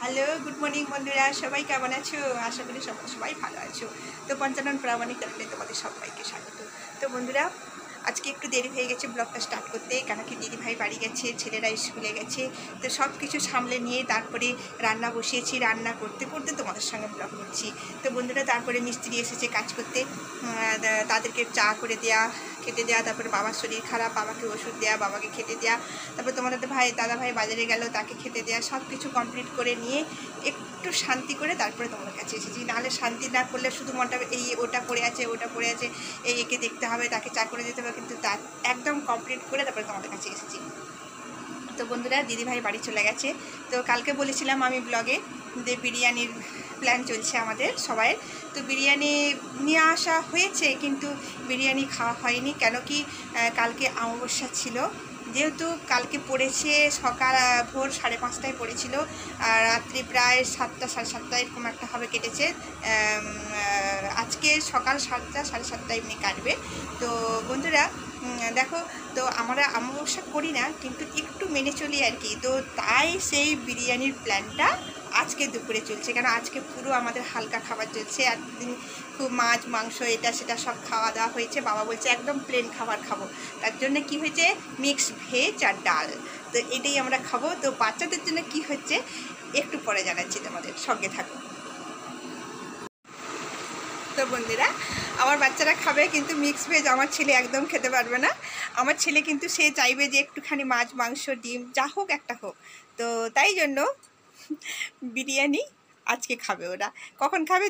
Hello, good morning বন্ধুরা, সবাই কেমন আছো? আশা করি সবাই ভালো আছো। তো পঞ্চানন প্রামাণিক চ্যানেলে তোমাদের সবাইকে স্বাগত। তো বন্ধুরা, আজকে একটু দেরি হয়ে গেছে ব্লগটা স্টার্ট করতে, কেন কি দিদিভাই বাড়ি গেছে, ছেলেরা স্কুলে গেছে। তো সব কিছু সামলে নিয়ে তারপরে রান্না বসিয়েছি, রান্না করতে করতে তোমাদের সঙ্গে ব্লগ করছি। তো বন্ধুরা, তারপরে মিস্ত্রি এসেছে কাজ করতে, তাদেরকে চা করে দেয়া, খেতে দেওয়া, তারপরে বাবার শরীর খারাপ, বাবাকে ওষুধ দেওয়া, বাবাকে খেতে দেওয়া, তারপরে তোমাদের দাদা ভাই বাজারে গেল, তাকে খেতে দেওয়া, সব কিছু কমপ্লিট করে নিয়ে একটু শান্তি করে তারপরে তোমার কাছে এসেছি। নাহলে শান্তি না করলে শুধু মনটা এই ওটা পড়ে আছে, ওটা পড়ে আছে, এই একে দেখতে হবে, তাকে চা করে দিতে হবে, কিন্তু তার একদম কমপ্লিট করে তারপরে তোমাদের কাছে এসেছি। তো বন্ধুরা, দিদিভাই বাড়ি চলে গেছে। তো কালকে বলেছিলাম আমি ব্লগে যে বিরিয়ানির প্ল্যান চলছে আমাদের সবাই। তো বিরিয়ানি নিয়ে আসা হয়েছে, কিন্তু বিরিয়ানি খাওয়া হয়নি, কেন কি কালকে অমাবস্যা ছিল। যেহেতু কালকে পড়েছে সকাল ভোর 5:30টায় পড়েছিল, আর রাত্রি প্রায় 7টা 7:30 এরকম একটা হবে কেটেছে। আজকে সকাল 7টা 7:30 এমনি কাটবে। তো বন্ধুরা দেখো, তো আমরা অমাবস্যা করি না, কিন্তু একটু মেনে চলি আর কি। তো তাই সেই বিরিয়ানির প্ল্যানটা আজকে দুপুরে চলছে, কারণ আজকে পুরো আমাদের হালকা খাবার চলছে। একদিন খুব মাছ মাংস এটা সেটা সব খাওয়া দাওয়া হয়েছে, বাবা বলছে একদম প্লেন খাবার খাবো, তার জন্য কি হয়েছে মিক্সড ভেজ আর ডাল, তো এটাই আমরা খাবো। তো বাচ্চাদের জন্য কি হচ্ছে একটু পরে জানাচ্ছি, তোমাদের সঙ্গে থাকো। তো বন্ধুরা, আমার বাচ্চারা খাবে, কিন্তু মিক্স ভেজ আমার ছেলে একদম খেতে পারবে না। আমার ছেলে কিন্তু সে চাইবে যে একটুখানি মাছ মাংস ডিম যা হোক একটা হোক। তো তাই জন্য বিরিয়ানি আজকে খাবে ওরা। কখন খাবে?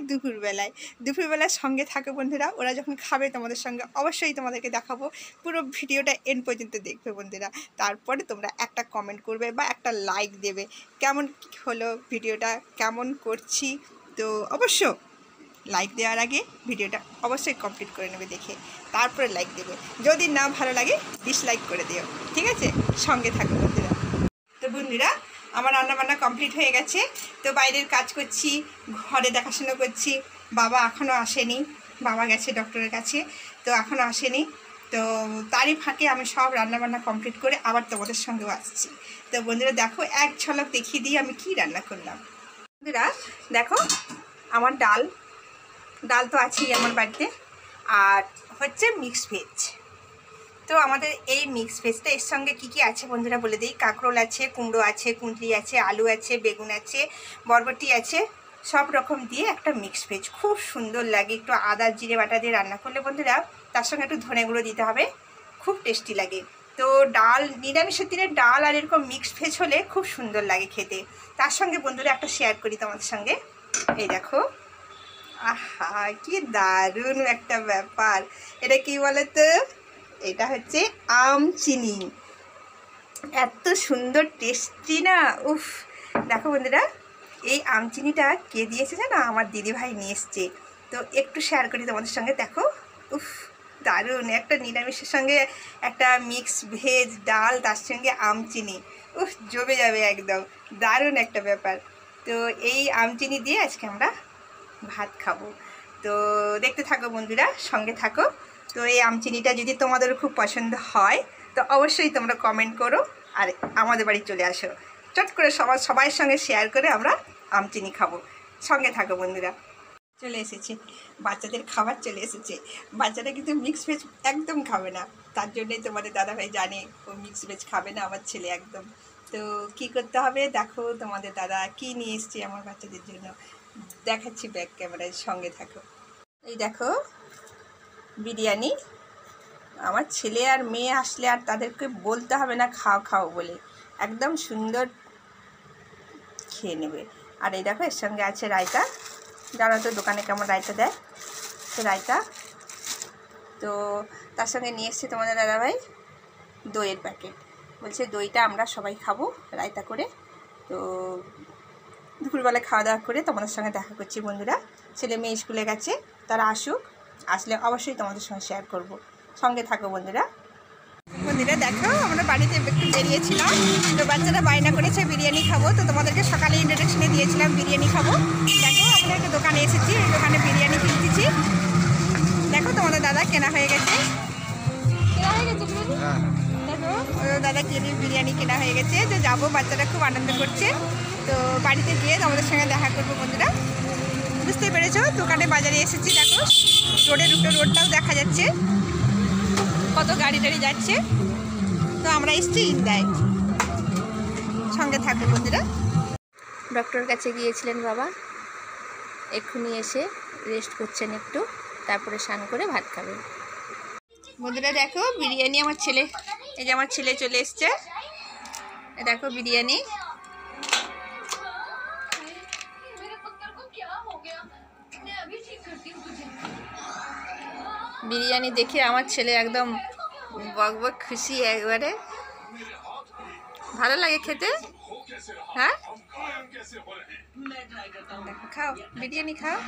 দুপুরবেলার সঙ্গে থাকে বন্ধুরা। ওরা যখন খাবে তোমাদের সঙ্গে অবশ্যই তোমাদেরকে দেখাবো। পুরো ভিডিওটা এন্ড পর্যন্ত দেখবে বন্ধুরা। তারপরে তোমরা একটা কমেন্ট করবে বা একটা লাইক দেবে, কেমন হলো ভিডিওটা, কেমন করছি। তো অবশ্য লাইক দেওয়ার আগে ভিডিওটা অবশ্যই কমপ্লিট করে নেবে দেখে, তারপরে লাইক দেবে। যদি না ভালো লাগে ডিসলাইক করে দিও, ঠিক আছে? সঙ্গে থাকো বন্ধুরা। তো বন্ধুরা, আমার রান্নাবান্না কমপ্লিট হয়ে গেছে। তো বাইরের কাজ করছি, ঘরে দেখাশোনা করছি। বাবা এখনও আসেনি, বাবা গেছে ডক্টরের কাছে, তো এখনও আসেনি। তো তারই ফাঁকে আমি সব রান্নাবান্না কমপ্লিট করে আবার তোমাদের সঙ্গেও আসছি। তো বন্ধুরা দেখো, এক ঝলক দেখিয়ে দিই আমি কি রান্না করলাম। বন্ধুরা দেখো, আমার ডাল তো আছেই আমার বাড়িতে, আর হচ্ছে মিক্স ভেজ। তো আমাদের এই মিক্স ভেজটা এর সঙ্গে কী কী আছে বন্ধুরা বলে দিই। কাঁকরোল আছে, কুমড়ো আছে, কুঁদরি আছে, আলু আছে, বেগুন আছে, বরবটি আছে, সব রকম দিয়ে একটা মিক্স ভেজ খুব সুন্দর লাগে। একটু আদা জিরে বাটা দিয়ে রান্না করলে বন্ধুরা, তার সঙ্গে একটু ধনে গুঁড়ো দিতে হবে, খুব টেস্টি লাগে। তো ডাল, নিরামিষের দিনে ডাল আর এরকম মিক্স ভেজ হলে খুব সুন্দর লাগে খেতে। তার সঙ্গে বন্ধুরা একটা শেয়ার করি তোমাদের সঙ্গে, এই দেখো, আহা কি দারুণ একটা ব্যাপার। এটা কি বলে তো, এটা হচ্ছে আম চিনি, এত সুন্দর টেস্টি না, উফ। দেখো বন্ধুরা, এই আম চিনিটা কে দিয়েছে জানো? আমার দিদিভাই নিয়ে এসছে। তো একটু শেয়ার করি তোমাদের সঙ্গে, দেখো, উফ দারুণ একটা নিরামিষের সঙ্গে একটা মিক্স ভেজ ডাল, তার সঙ্গে আম চিনি, উফ জমে যাবে একদম, দারুণ একটা ব্যাপার। তো এই আম চিনি দিয়ে আজকে আমরা ভাত খাবো। তো দেখতে থাকো বন্ধুরা, সঙ্গে থাকো। তো এই আম চিনিটা যদি তোমাদের খুব পছন্দ হয় তো অবশ্যই তোমরা কমেন্ট করো, আর আমাদের বাড়ি চলে আসো, চট করে সবার সঙ্গে শেয়ার করে আমরা আম চিনি খাবো। সঙ্গে থাকো বন্ধুরা। চলে এসেছে বাচ্চাদের খাবার, চলে এসেছে। বাচ্চারা কিন্তু মিক্স ভেজ একদম খাবে না, তার জন্যই তোমাদের দাদাভাই জানে ও মিক্স ভেজ খাবে না, আমার ছেলে একদম। তো কী করতে হবে দেখো, তোমাদের দাদা কী নিয়ে এসছে আমার বাচ্চাদের জন্য, দেখাচ্ছি ব্যাক ক্যামেরায়, সঙ্গে থাকো। এই দেখো বিরিয়ানি, আমার ছেলে আর মেয়ে আসলে আর তাদেরকে বলতে হবে না খাও খাও বলে, একদম সুন্দর খেয়ে নেবে। আর এই দেখো এর সঙ্গে আছে রায়তা, জানো তো দোকানে কেমন রায়তা দেয়, তো রায়তা। তো তার সঙ্গে নিয়ে এসছে তোমাদের দাদাভাই দইয়ের প্যাকেট, বলছে দইটা আমরা সবাই খাবো রায়তা করে। তো দুপুরবেলা খাওয়া দাওয়া করে তোমাদের সঙ্গে দেখা করছি বন্ধুরা। ছেলে মেয়ে স্কুলে গেছে, তারা আসুক, আসলে অবশ্যই তোমাদের সঙ্গে শেয়ার করব, সঙ্গে থাকো বন্ধুরা। বন্ধুরা দেখো, আমরা বাড়িতে একটু বেরিয়েছিলাম, তো বাচ্চারা বায়না করেছে বিরিয়ানি খাবো। তো তোমাদেরকে সকালে ইন্ট্রোডাকশনে দিয়েছিলাম বিরিয়ানি খাবো। দেখো আমরা একটা দোকানে এসেছি, এই দোকানে বিরিয়ানি কিনতেছি। দেখো তোমাদের দাদা কেনা হয়ে গেছে, দেখো দাদা কিনে বিরিয়ানি কেনা হয়ে গেছে, তো যাবো, বাচ্চারা খুব আনন্দ করছে। তো বাড়িতে গিয়ে তোমাদের সঙ্গে দেখা করবো বন্ধুরা। বুঝতে পেরেছো, দোকানে বাজারে এসেছি, দেখো রোডের উপরে রোডটাও দেখা যাচ্ছে, কত গাড়ি টাড়ি যাচ্ছে। তো আমরা এসছি ইন্দায়, সঙ্গে থাকবো বন্ধুরা। ডক্টর কাছে গিয়েছিলেন বাবা, এক্ষুনি এসে রেস্ট করছেন একটু, তারপরে স্নান করে ভাত খাবেন। বন্ধুরা দেখো বিরিয়ানি আমার ছেলে, এই যে আমার ছেলে চলে এসছে, দেখো বিরিয়ানি। বিরিয়ানি দেখে আমার ছেলে একদম বক বক খুশি, একবারে ভালো লাগে খেতে। হ্যাঁ খাও, বিরিয়ানি খাও।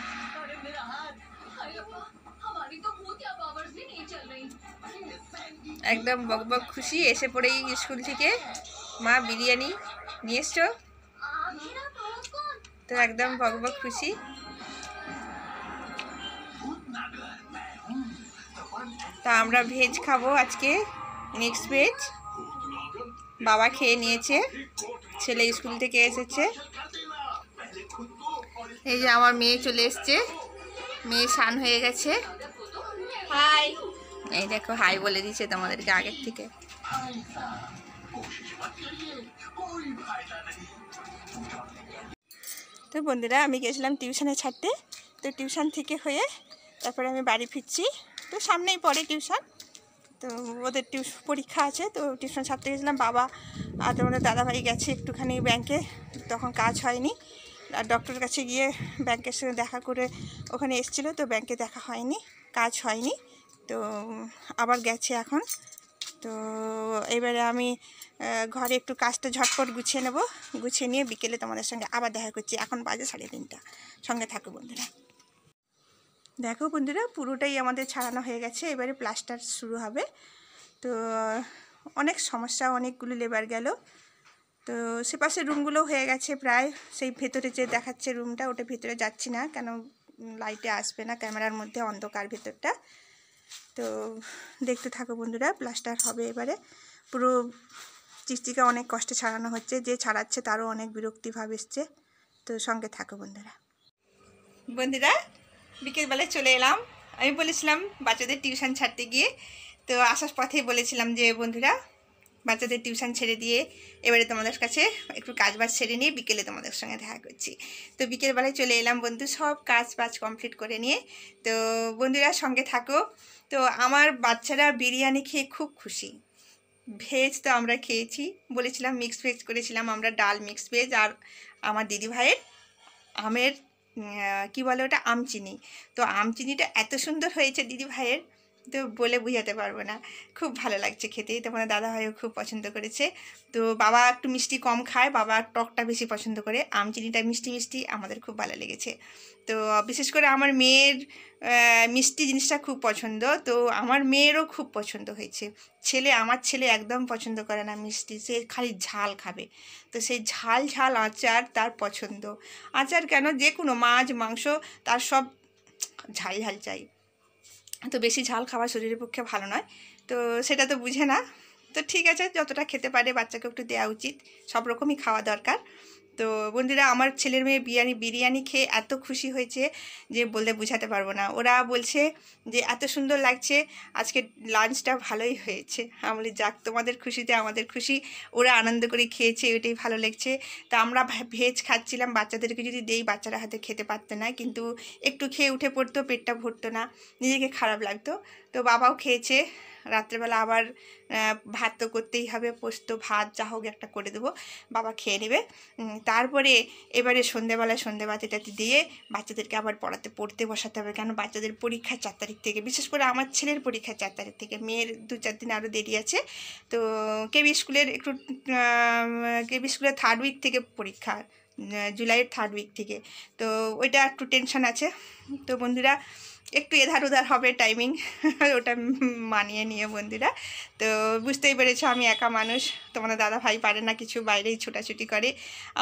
একদম বক বক খুশি, এসে পড়েই স্কুল থেকে মা বিরিয়ানি নিয়ে এসছো, তো একদম বক বক খুশি। তা আমরা ভেজ খাবো আজকে, মিক্স ভেজ। বাবা খেয়ে নিয়েছে, ছেলে স্কুল থেকে এসেছে। এই যে আমার মেয়ে চলে এসছে, মেয়ে স্নান হয়ে গেছে। হাই, এই দেখো হাই বলে দিচ্ছে তোমাদেরকে আগের থেকে। তো বন্ধুরা আমি গেছিলাম টিউশনে ছাড়তে, তো টিউশন থেকে হয়ে তারপরে আমি বাড়ি ফিরছি। তো সামনেই পড়ে টিউশন, তো ওদের পরীক্ষা আছে, তো টিউশন ছাড়তে গেছিলাম। বাবা আর তোমাদের দাদাভাই গেছে একটুখানি ব্যাংকে, তখন কাজ হয়নি। আর ডক্টরের কাছে গিয়ে ব্যাংকের সঙ্গে দেখা করে ওখানে এসেছিলো, তো ব্যাংকে দেখা হয়নি, কাজ হয়নি, তো আবার গেছে এখন। তো এবারে আমি ঘরে একটু কাজটা ঝটপট গুছিয়ে নেব, গুছিয়ে নিয়ে বিকেলে তোমাদের সঙ্গে আবার দেখা করছি। এখন বাজে 3:30, সঙ্গে থাকো বন্ধুরা। দেখো বন্ধুরা পুরোটাই আমাদের ছাড়ানো হয়ে গেছে, এবারে প্লাস্টার শুরু হবে। তো অনেক সমস্যা, অনেকগুলো লেবার গেল। তো সেপাশের রুমগুলো হয়ে গেছে প্রায়, সেই ভেতরে যে দেখাচ্ছে রুমটা, ওটা ভেতরে যাচ্ছি না, কেন লাইটে আসবে না, ক্যামেরার মধ্যে অন্ধকার ভেতরটা। তো দেখতে থাকো বন্ধুরা, প্লাস্টার হবে এবারে। পুরো চিকচিকা অনেক কষ্টে ছাড়ানো হচ্ছে, যে ছাড়াচ্ছে তারও অনেক বিরক্তিভাব এসছে। তো সঙ্গে থাকো বন্ধুরা। বন্ধুরা বিকেলবেলায় চলে এলাম, আমি বলেছিলাম বাচ্চাদের টিউশন ছাড়তে গিয়ে, তো আসার পথেই বলেছিলাম যে বন্ধুরা বাচ্চাদের টিউশন ছেড়ে দিয়ে এবারে তোমাদের কাছে একটু কাজ বাজ ছেড়ে নিয়ে বিকেলে তোমাদের সঙ্গে দেখা করছি। তো বিকেলবেলায় চলে এলাম বন্ধু, সব কাজ বাজ কমপ্লিট করে নিয়ে। তো বন্ধুরা সঙ্গে থাকো। তো আমার বাচ্চারা বিরিয়ানি খেয়ে খুব খুশি। ভেজ তো আমরা খেয়েছি, বলেছিলাম মিক্স ভেজ করেছিলাম আমরা, ডাল মিক্স ভেজ, আর আমার দিদিভাইয়ের আমের কি বলে ওটা, আমচিনি। তো আমচিনিটা এত সুন্দর হয়েছে দিদিভাইয়ের, তো বলে বোঝাতে পারবো না, খুব ভালো লাগছে খেতে। তোমার দাদাভাইও খুব পছন্দ করেছে। তো বাবা একটু মিষ্টি কম খায়, বাবা টকটা বেশি পছন্দ করে, আমচিনিটা মিষ্টি মিষ্টি, আমাদের খুব ভালো লেগেছে। তো বিশেষ করে আমার মেয়ের মিষ্টি জিনিসটা খুব পছন্দ, তো আমার মেয়েরও খুব পছন্দ হয়েছে। আমার ছেলে একদম পছন্দ করে না মিষ্টি, সে খালি ঝাল খাবে। তো সেই ঝাল ঝাল আচার তার পছন্দ। আচার কেন, যে কোনো মাছ মাংস তার সব ঝাল ঝাল চাই। তো বেশি ঝাল খাওয়া শরীরের পক্ষে ভালো নয়, তো সেটা তো বুঝে না। তো ঠিক আছে, যতটা খেতে পারে বাচ্চাকে একটু দেওয়া উচিত, সব রকমই খাওয়া দরকার। তো বন্ধুরা আমার ছেলের মেয়ে বিরিয়ানি খেয়ে এত খুশি হয়েছে যে বলতে বোঝাতে পারবো না। ওরা বলছে যে এত সুন্দর লাগছে, আজকে লাঞ্চটা ভালোই হয়েছে। আমি বলি যাক, তোমাদের খুশিতে আমাদের খুশি, ওরা আনন্দ করে খেয়েছে, ওইটাই ভালো লাগছে। তা আমরা ভেজ খাচ্ছিলাম, বাচ্চাদেরকে যদি দেই বাচ্চারা হাতে খেতে পারতো না, কিন্তু একটু খেয়ে উঠে পড়তো, পেটটা ভরতো না, নিজেকে খারাপ লাগতো। তো বাবাও খেয়েছে। রাত্রেবেলা আবার ভাত তো করতেই হবে, পোস্ত ভাত যা হোক একটা করে দেবো, বাবা খেয়ে নেবে। তারপরে এবারে সন্ধেবাতিটাতে দিয়ে বাচ্চাদেরকে আবার পড়তে বসাতে হবে, কেন বাচ্চাদের পরীক্ষা 4 তারিখ থেকে, বিশেষ করে আমার ছেলের পরীক্ষা 4 তারিখ থেকে, মেয়ের 2-4 দিন আরও দেরি আছে। তো কেবি স্কুলের 3rd উইক থেকে পরীক্ষা, জুলাইয়ের 3rd উইক থেকে। তো ওইটা একটু টেনশন আছে। তো বন্ধুরা একটু এধার ওধার হবে টাইমিং, ওটা মানিয়ে নিয়ে বন্ধুরা। তো বুঝতেই পেরেছো আমি একা মানুষ, তোমাদের দাদা ভাই পারে না কিছু, বাইরেই ছোটাছুটি করে,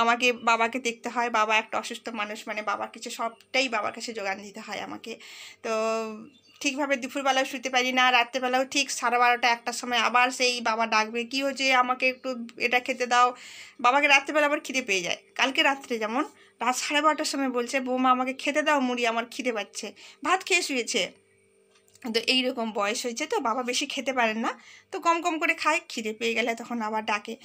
আমাকে বাবাকে দেখতে হয়। বাবা একটা অসুস্থ মানুষ, মানে বাবার কিছু সবটাই বাবার কাছে যোগান দিতে হয় আমাকে। তো ঠিকভাবে দুপুরবেলাও শুতে পারি না, রাত্রেবেলাও ঠিক 12:30 1টার সময় আবার সেই বাবা ডাকবে, কী হচ্ছে আমাকে একটু এটা খেতে দাও। বাবাকে রাত্রেবেলা আবার খিদে পেয়ে যায়। কালকে রাত্রে যেমন রাত 12:30টার সময় বলছে, বৌমা আমাকে খেতে দাও মুড়ি, আমার খিদে পাচ্ছে। ভাত খেয়ে শুয়েছে। তো এইরকম বয়স হয়েছে, তো বাবা বেশি খেতে পারেন না, তো কম কম করে খায়। খিদে পেয়ে গেলে তখন আবার ডাকে,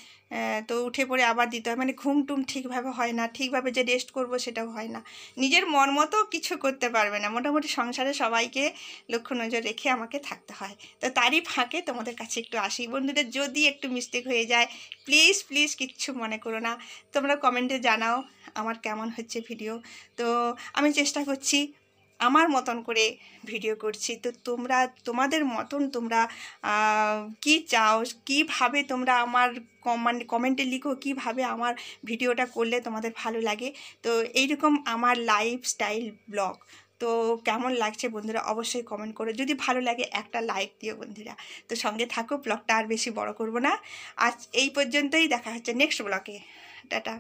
তো উঠে পড়ে আবার দিতে হয়। মানে ঘুম টুম ঠিকভাবে হয় না, ঠিকভাবে যে রেস্ট করব সেটাও হয় না, নিজের মন মতো কিছু করতে পারবে না। মোটামুটি সংসারে সবাইকে লক্ষ্য নজর রেখে আমাকে থাকতে হয়। তো তারই ফাঁকে তোমাদের কাছে একটু আসি। বন্ধুদের যদি একটু মিস্টেক হয়ে যায় প্লিজ প্লিজ কিচ্ছু মনে করো না, তোমরা কমেন্টে জানাও আমার কেমন হচ্ছে ভিডিও। তো আমি চেষ্টা করছি, আমার মতন করে ভিডিও করছি। তো তোমরা তোমাদের মতন তোমরা কি চাও, কিভাবে তোমরা আমার মানে কমেন্টে লিখো কিভাবে আমার ভিডিওটা করলে তোমাদের ভালো লাগে। তো এইরকম আমার লাইফস্টাইল ব্লগ তো কেমন লাগছে বন্ধুরা অবশ্যই কমেন্ট করো। যদি ভালো লাগে একটা লাইক দিও বন্ধুরা। তো সঙ্গে থাকো, ব্লগটা আর বেশি বড় করব না, আজ এই পর্যন্তই। দেখা হচ্ছে নেক্সট ব্লগে। টাটা।